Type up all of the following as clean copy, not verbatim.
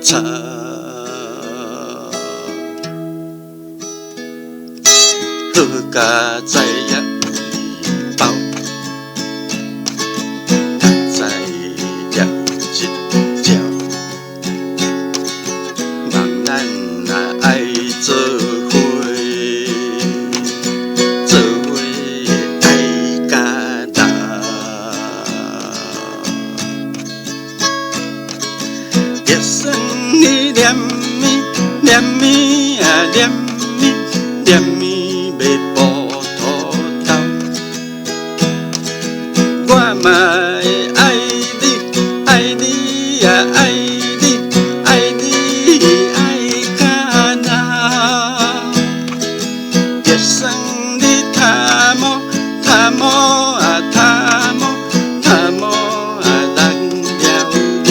茶，好佳在呀包，在了一条，望咱啊爱做伙，做伙爱甲老。一生你念咪念咪啊念咪念咪要步土豆，我嘛会爱你爱你啊爱你爱你爱甲老，一生你探摸探摸啊探摸探摸啊人了了。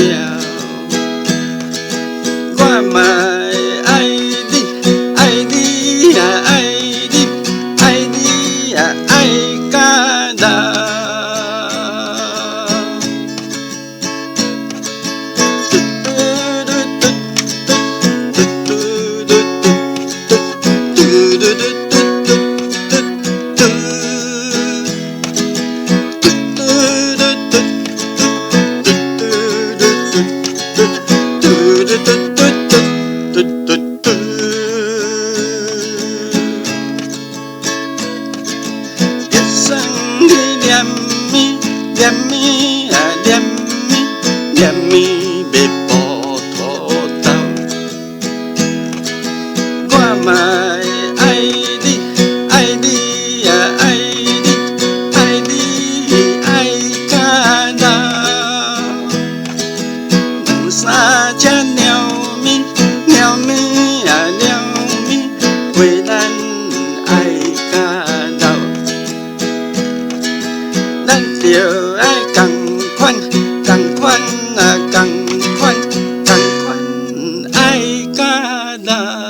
我嘛会爱你，爱你啊，爱你，爱你啊，爱甲老。一生你念咪念咪啊念咪念咪要步土豆，我嘛会爱你爱你啊爱你爱你爱甲老，两三只猫咪猫咪啊猫咪为咱爱甲老。咱着爱同款，同款啊，同款，同款爱甲老。